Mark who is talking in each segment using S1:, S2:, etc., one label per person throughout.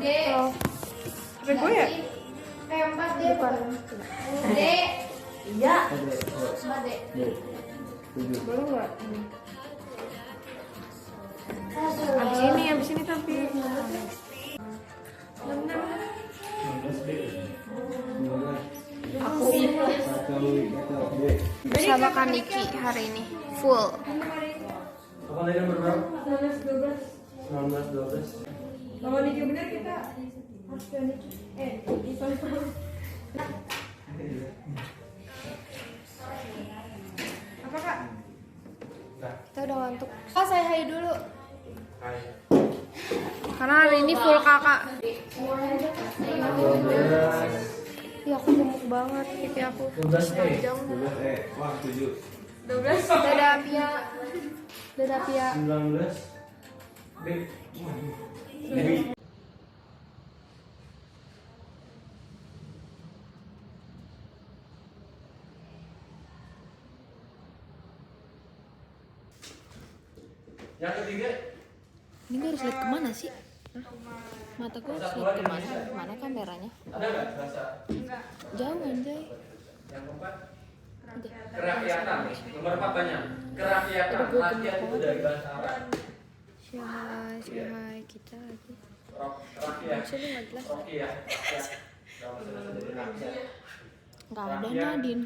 S1: Oh. Apa gue ya?
S2: Bukan.
S3: Iya.
S1: Baru nggak? Abis ini tapi.
S2: Aku bersama Kak Niki hari ini full.
S4: Apa tadi nomor berapa? 19, 12.
S1: Kalau Niki bener kita harus ke Niki. Apa Kak?
S2: Kita udah ngantuk. Kak, saya hai dulu.
S4: Hai.
S2: Karena hari ini full kakak.
S4: 12.
S2: Iya, aku gemuk banget pipi aku.
S4: 12
S2: Panjang.
S4: 12 wah 7.
S1: 12.
S2: Dadah Pia.
S4: 19. B. Dewi. Yang ketiga.
S2: Ini gue harus lihat kemana sih? Mata gue harus lihat kemana? Mana kameranya?
S4: Ada nggak rasa?
S2: Jauh anjay.
S4: Yang keempat. Kerakyatan. Nomor 4 banyak. Kerakyatan. Rakyat itu dari bahasa Arab.
S2: Syahai kita lagi.
S4: Rakyat.
S2: Maksudnya nggak jelas.
S4: Rakyat. Kalau sudah jadi rakyat.
S2: Nggak ada Nadine.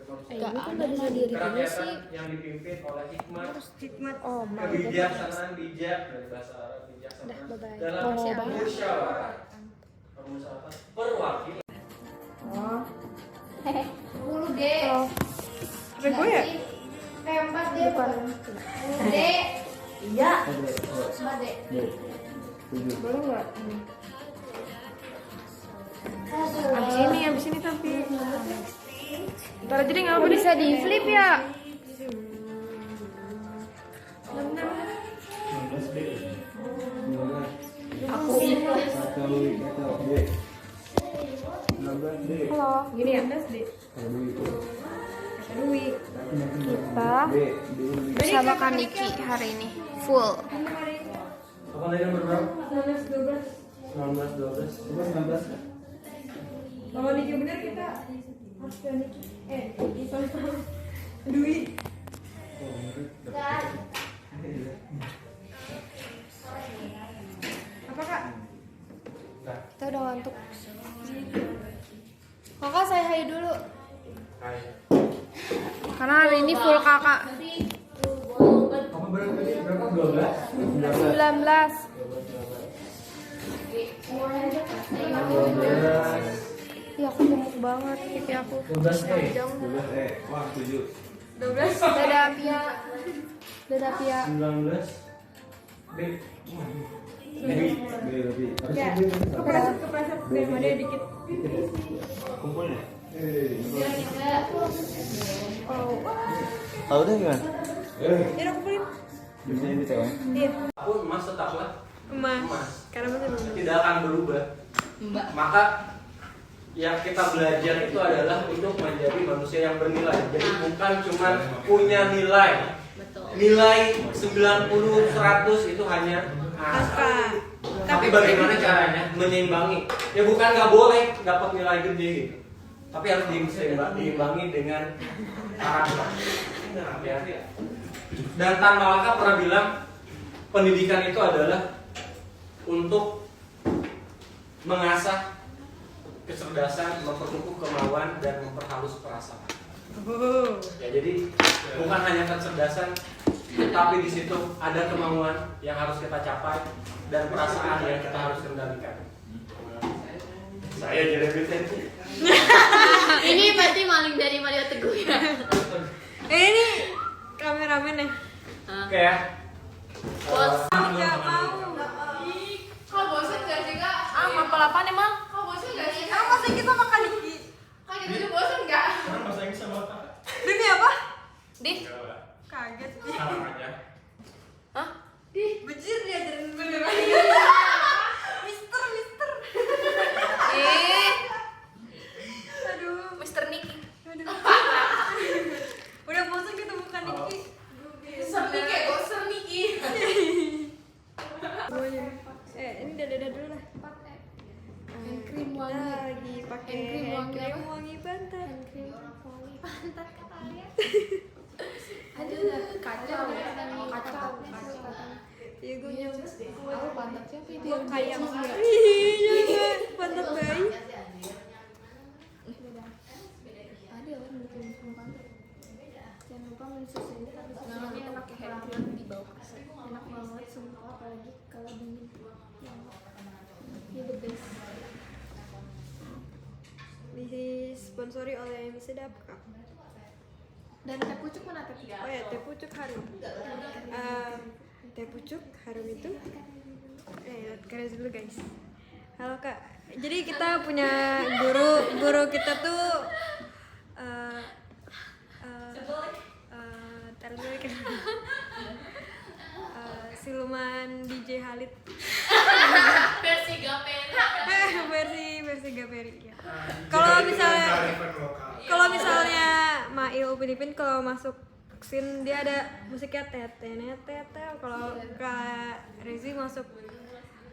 S2: Nggak ada Nadine ini sih.
S4: Kerakyatan yang dipimpin oleh hikmat.
S2: Oh my god.
S4: Kebijaksanaan bijak dari bahasa Arab bijaksana.
S2: Bye-bye.
S4: Dalam musyawarah. Permusyawaratan perwakilan.
S1: Oh.
S2: 10D.
S1: Oh. Apa gue ya?
S2: Bukan.
S3: Iya.
S1: Baru nggak? Abis ini tapi. Ntar aja deh, nggak apa
S2: Bisa di flip ya?
S4: Aku
S2: Halo.
S1: Gini ya? Dwi.
S2: Kita bersama Kak Niki hari ini full.
S4: apa tadi nomor berapa? 19, 12. 19.
S1: Kalau Niki bener kita harus ke Niki. Dwi. Apa Kak?
S2: Kita udah ngantuk. Kakak, saya hai dulu.
S4: Hai.
S2: Karena hari ini full kakak.
S4: Apa berapa? 12?
S2: 19.
S4: 12.
S2: Iya, aku gemuk banget pipi aku.
S4: 12
S2: Panjang.
S4: 12 wah 7.
S1: 12.
S2: Dadah Pia.
S4: 19. B. Dewi.
S1: Ya, kepleset daripada dikit.
S4: Kumpulnya.
S1: Oh.
S4: Tahu deh gimana?
S1: Ya, aku kumpulin.
S4: Bisa ini cewek.
S1: Iya.
S4: Aku emas tetaplah
S1: Emas. Karena masih belum.
S4: tidak akan berubah. Maka yang kita belajar itu adalah untuk menjadi manusia yang bernilai. Jadi bukan cuma punya nilai. Nilai 90, 100 itu hanya angka. Tapi bagaimana caranya menyeimbangi? Ya bukan nggak boleh dapat nilai gede gitu. Tapi harus diimbangi dengan karakter. Hati-hati ya. Dan Tan Malaka pernah bilang pendidikan itu adalah untuk mengasah kecerdasan, memperkukuh kemauan dan memperhalus perasaan. Ya jadi bukan hanya kecerdasan, tapi di situ ada kemauan yang harus kita capai dan perasaan yang kita harus kendalikan. Saya Jeremy Tensi.
S2: Ini berarti maling dari Mario Teguh ya.
S1: Ini kameramen ya.
S4: Oke ya.
S2: Bos.
S1: Nggak mau.
S2: Kau bosan gak sih kak? Mampel apaan emang? Kau bosan gak sih?
S1: Emang masa kita makan Niki?
S2: Kak gitu juga bosan gak?
S4: Karena masa ini sama kakak.
S1: Demi apa?
S2: Di?
S1: Kaget.
S4: Salam aja.
S2: Hah?
S1: Bejir dia jadi beneran. Mister. Aduh.
S2: Mister Niki.
S1: Aduh. Udah bosan kita bukan Niki.
S2: Bosan Niki.
S1: Ini dadah dulu lah. dah.
S2: Hand cream
S1: Kita
S2: wangi.
S1: lagi pakai
S2: Hand cream
S1: hand
S2: wangi
S1: cream
S2: apa?
S1: wangi pantat.
S2: Hand cream wangi pantat katanya. Aduh, kacau.
S1: Iya gue nyoba.
S2: Aku pantat siapa itu?
S1: Gue kayak
S2: Iya.
S1: iya pantat bayi.
S2: Ada kan bikin pantat.
S1: Jangan lupa mensusun tapi
S2: Namanya pakai hand cream di bawah kasur.
S1: enak banget sumpah apalagi kalau dingin. Ini the best. Disponsori oleh Mie Sedap Kak.
S2: Dan teh pucuk mana teh pucuk?
S1: Oh ya, teh pucuk harum. Teh pucuk harum itu. Keren dulu guys. Halo Kak. Jadi kita punya guru kita tuh taruh dulu kan. Siluman DJ Halid.
S2: Versi Gaperi.
S1: versi Gaperi ya. Kalau misalnya Mail Upin Ipin kalau masuk scene dia ada musiknya tete. Kalau Kak Rezi masuk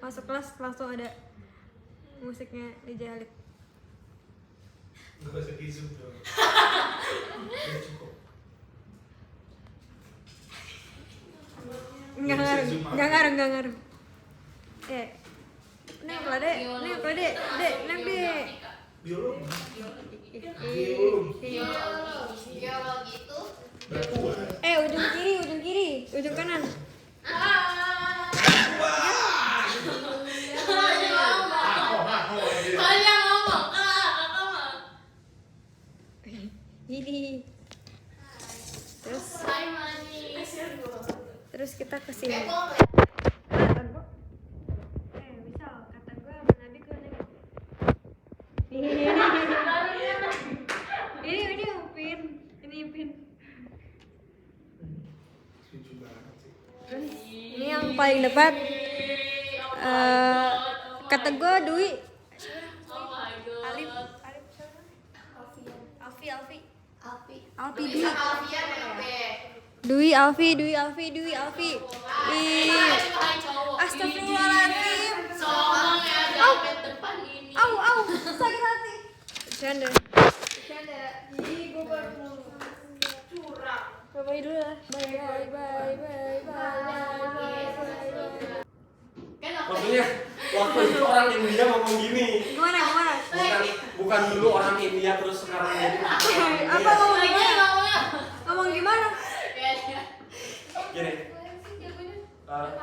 S1: kelas langsung ada musiknya DJ Halid.
S3: Gak usah di-zoom dong. Ya cukup.
S1: Enggak ngaruh. Neng lah dek.
S3: Biologi.
S2: Geologi itu
S1: Ujung kiri, ujung kanan.
S2: Kalian ngomong, kakak mah.
S1: Ini.
S2: Hai manis.
S1: Terus kita ke sini. Misal kata gue sama Nabi gue nih. Ini Upin. Ini Upin.
S3: Setuju banget sih.
S1: Ini yang paling depan. Kata gue Dwi.
S2: Oh my god.
S1: Alfi
S2: Dwi sama Alfian
S1: Dwi Alfi. Astagfirullahaladzim.
S2: Sombong ya, jaket depan ini.
S1: Au, sakit hati. Bercanda. Ih, gue baru mau curang. Bye dulu lah. Bye.
S4: Maksudnya waktu itu orang India ngomong gini.
S1: Gimana?
S4: Bukan dulu orang India terus sekarang jadi
S1: Apa ngomong gimana?
S4: gini.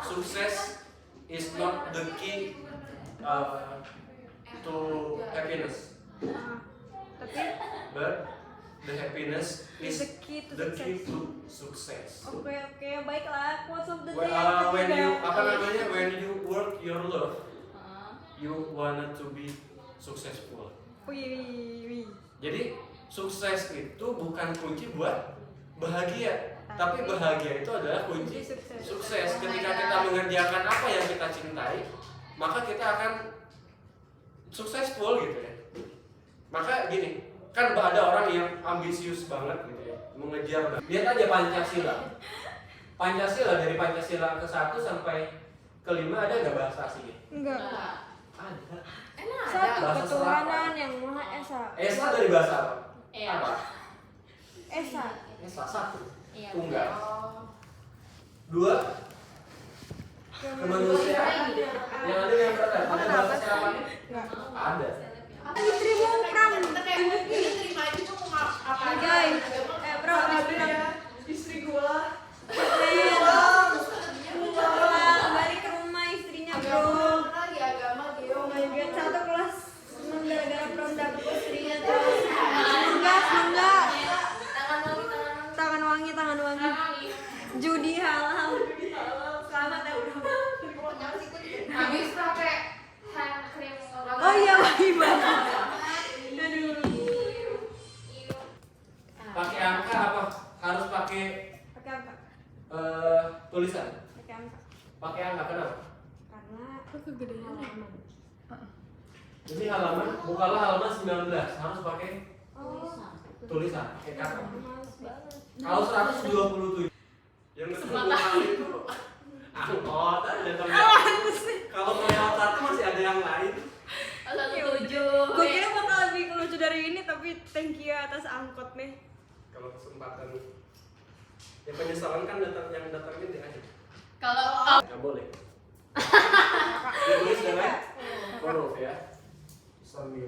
S4: Sukses is not the key to happiness,
S1: Tapi
S4: but the happiness is
S1: The key to
S4: success.
S1: Oke, baiklah. Quotes of the
S4: When
S1: day.
S4: when you work your love, you wanted to be successful.
S1: Wih.
S4: Jadi sukses itu bukan kunci buat bahagia, tapi bahagia itu adalah kunci sukses. Ketika kita mengerjakan apa yang kita cintai, maka kita akan successful gitu ya. Maka gini, kan ada orang yang ambisius banget gitu ya, mengejar. Lihat aja Pancasila. Pancasila dari Pancasila ke-1 sampai ke-5 ada nggak bahasa aslinya?
S1: Enggak.
S4: Ada.
S1: Satu
S4: Bahasa
S1: ketuhanan
S4: Selatan.
S1: yang Maha Esa.
S4: Esa dari bahasa apa?
S2: Iya.
S4: Apa?
S1: Esa.
S4: Esa satu.
S2: Iya.
S4: Tunggal. 2. Kemanusiaan. Yang ada yang berada. Ada bahasa serapannya?
S1: Enggak.
S4: Ada.
S1: Istri Bongkram. Guys, bro, istri gua. Balik ke rumah istrinya, bro. Oh my god, satu kelas seneng gara-gara prom dapet istrinya tuh. Semoga. Tangan wangi. Judi halal. Selamat ya, bro.
S2: Habis pakai hand cream.
S1: Oh iya, wangi banget. Aduh.
S4: Pakai angka apa? Harus pakai
S1: angka.
S4: tulisan.
S1: Pakai angka.
S4: Pakai angka kenapa?
S1: Karena halaman.
S4: Jadi halaman, bukalah halaman 19. Harus pakai tulisan, pakai kata.
S1: Males banget.
S4: Kalau 127 yang kedua kali itu angkot ada temen. Kalau kelewat 1 masih ada yang
S1: thank you atas angkot nih.
S4: Kalau kesempatan ya penyesalan kan yang datangnya di akhir.
S2: Kalau
S4: Nggak boleh. Ditulis dengan huruf ya. 9.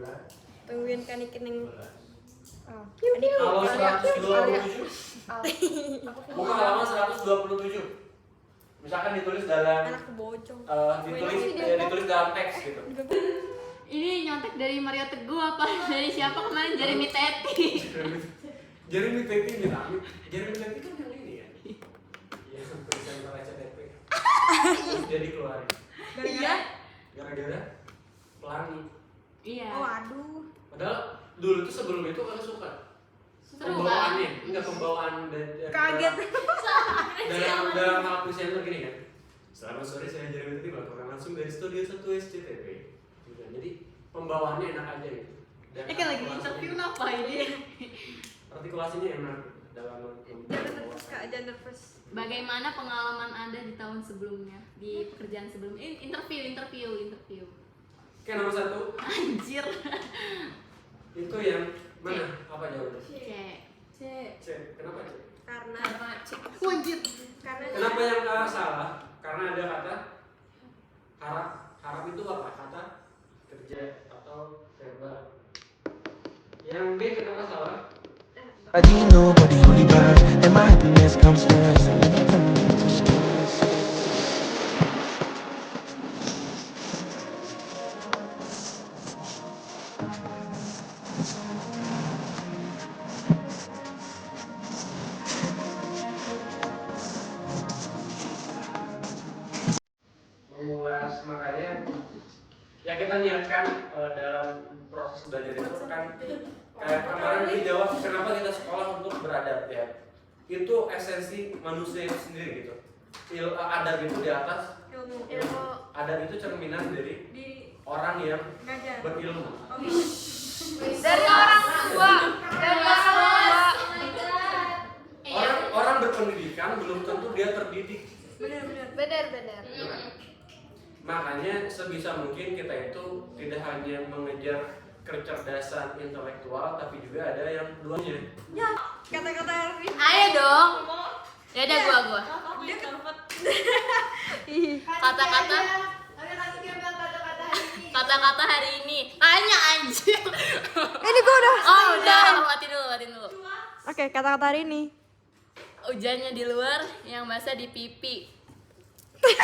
S1: Tungguin kan ikining.
S4: Kalau 127 buka halaman 127. Misalkan ditulis dalam
S1: Anak bocong.
S4: ditulis dalam teks gitu.
S2: ini nyontek dari Mario Teguh apa dari siapa kemarin Jeremy Teti?
S4: Jeremy Teti minta amit. Jeremy Teti kan yang ini ya. Yang presenter RCTP. Dia dikeluarin.
S2: Iya.
S4: Gara-gara pelangi.
S2: Iya.
S1: Oh aduh.
S4: Padahal dulu tuh sebelum itu aku suka.
S2: Seru
S4: Pembawaannya,
S2: kan?
S4: enggak pembawaan dan
S1: Kaget.
S4: dalam hal presenter gini kan. Selamat sore, saya Jeremy Teti melaporkan langsung dari studio 1 SCTV. Gitu. Jadi pembawaannya enak aja gitu. Dan
S2: Kan lagi interview apa ini?
S4: artikulasinya enak dalam
S1: Jangan nervous kak, jangan nervous.
S2: Bagaimana pengalaman Anda di tahun sebelumnya di pekerjaan sebelumnya? Interview.
S4: Oke, nomor 1
S2: Anjir.
S4: itu yang mana? Apa jawabannya?
S2: C.
S4: C. Kenapa C?
S1: Karena
S2: Anjir.
S4: Kenapa yang A salah? Karena ada kata harap. Harap itu apa? Kata kerja atau verba. Yang B kenapa salah?
S5: I didn't nobody only bad, and my happiness comes first.
S4: Mengulas makanya ya kita niatkan dalam proses belajar itu kan kayak kemarin dijawab kenapa kita sekolah untuk beradab ya. Itu esensi manusia itu sendiri gitu. Adab itu di atas
S1: ilmu.
S4: Adab itu cerminan dari
S1: Di
S4: orang yang
S1: ngajar.
S4: berilmu.
S1: Dari orang tua.
S4: Orang berpendidikan belum tentu dia terdidik.
S1: Benar.
S4: Gitu kan? Makanya sebisa mungkin kita itu tidak hanya mengejar kecerdasan intelektual, tapi juga ada yang duanya.
S1: Ya, kata-kata Arvin.
S2: Ayo dong. Ya udah gua.
S1: Dia kepet.
S2: Kata-kata hari ini. Tanya anjir.
S1: Ini gua udah.
S2: Oh, udah. Matiin dulu.
S1: Oke, kata-kata hari ini.
S2: Hujannya di luar, yang basah di pipi.
S1: Freak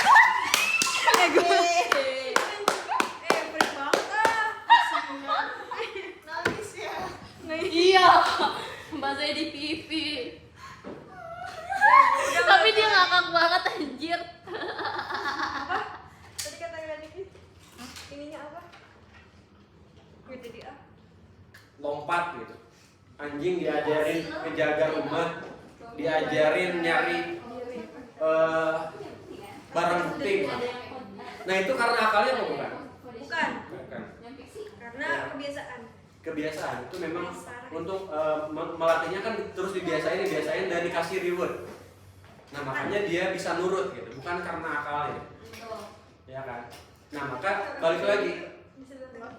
S1: banget ah.
S2: Iya. Basahnya di pipi. Tapi dia ngakak banget anjir.
S1: Tadi kata-kata ini. Ininya apa? Gue jadi ah.
S4: Lompat gitu. Anjing diajarin ngejaga rumah, diajarin nyari barang bukti. Nah itu karena akalnya apa bukan?
S1: Bukan.
S4: Bukan.
S1: Karena kebiasaan.
S4: Kebiasaan itu memang untuk melatihnya kan terus dibiasain dan dikasih reward. Nah makanya dia bisa nurut gitu, bukan karena akalnya. Ya kan? Nah maka balik lagi,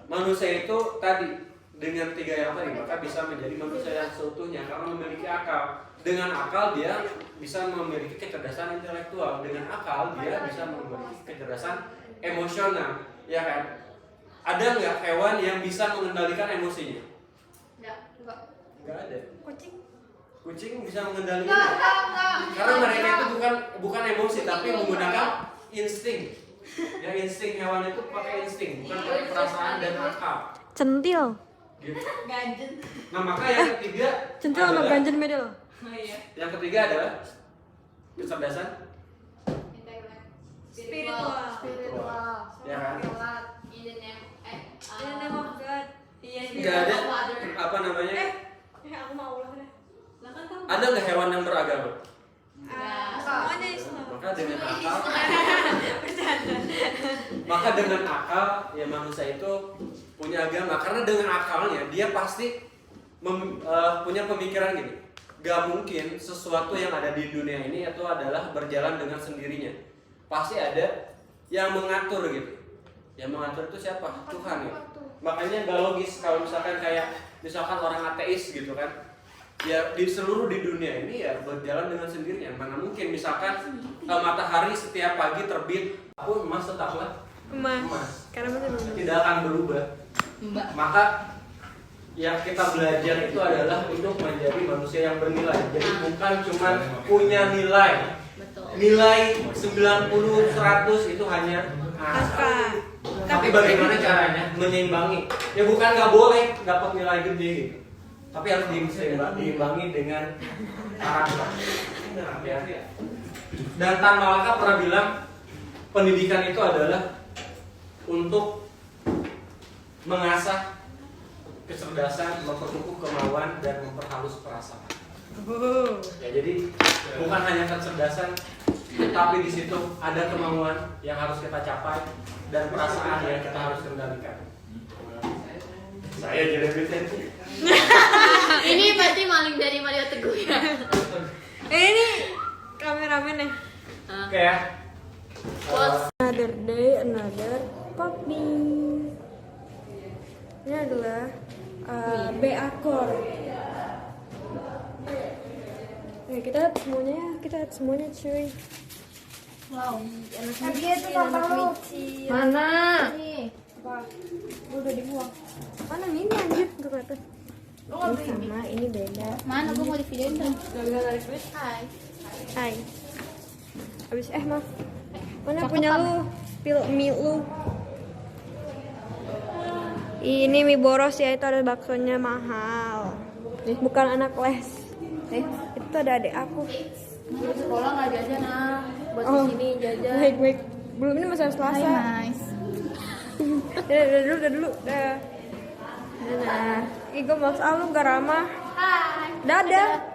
S4: manusia itu tadi dengan 3 yang tadi maka bisa menjadi manusia yang seutuhnya karena memiliki akal. Dengan akal dia bisa memiliki kecerdasan intelektual. Dengan akal dia bisa memiliki kecerdasan emosional, ya kan? Ada nggak hewan yang bisa mengendalikan emosinya? Nggak ada. Kucing bisa mengendalikan. Karena mereka itu bukan emosi tapi menggunakan insting. Ya insting hewan itu pakai insting, bukan pakai perasaan dan akal.
S1: Centil.
S4: Gitu. Nah maka yang ketiga
S1: Centil sama
S4: adalah-
S1: ganjen beda loh.
S4: yang ketiga adalah kecerdasan
S1: Spiritual.
S4: ya kan?
S2: In the name
S1: In the name of God.
S4: Nggak ada apa namanya?
S1: Aku mau ulah deh.
S4: Ada nggak hewan yang beragama?
S1: Semuanya Islam.
S4: Maka dengan akal, ya manusia itu punya agama karena dengan akalnya dia pasti punya pemikiran gini. Gak mungkin sesuatu yang ada di dunia ini itu adalah berjalan dengan sendirinya. Pasti ada yang mengatur gitu. Yang mengatur itu siapa? Tuhan ya. Makanya nggak logis kalau misalkan kayak orang ateis gitu kan. Ya di seluruh di dunia ini ya berjalan dengan sendirinya. Mana mungkin misalkan matahari setiap pagi terbit, pun emas tetaplah
S1: Emas. Karena masih belum.
S4: tidak akan berubah. Maka yang kita belajar itu adalah untuk menjadi manusia yang bernilai. Jadi bukan cuma punya nilai. Nilai 90, 100 itu hanya
S1: Angka.
S4: Tapi bagaimana caranya menyeimbangi? Ya bukan nggak boleh dapat nilai gede gitu. Tapi harus diimbangi dengan karakter. Ya. Dan Tan Malaka pernah bilang pendidikan itu adalah untuk mengasah kecerdasan, memperkukuh kemauan dan memperhalus perasaan. Ya jadi bukan hanya kecerdasan, tapi di situ ada kemauan yang harus kita capai dan perasaan yang kita harus kendalikan. Saya Jeremy Tensi.
S2: Ini berarti maling dari Mario Teguh ya.
S1: Ini kameramen ya.
S4: Oke ya.
S1: Another day, another puppy. Ini adalah B chord. Kita lihat semuanya cuy.
S2: Wow.
S1: Anak micin.
S2: Mana?
S1: Udah dibuang. Mana ini anjir nggak kelihatan. Ini sama, ini beda.
S2: Mana gua mau di videoin tuh. Hai.
S1: Hai. Habis maaf. Mana punya lu? Mie lu. Ini mie boros ya, itu ada baksonya mahal. Bukan anak les. Itu ada adik aku.
S2: Di sekolah nggak jajan buat di sini jajan.
S1: Baik. Belum, ini masih Selasa.
S2: Nice.
S1: Udah dulu. Dah. Ih, gue mau lu gak ramah.
S2: Hai.
S1: Dadah.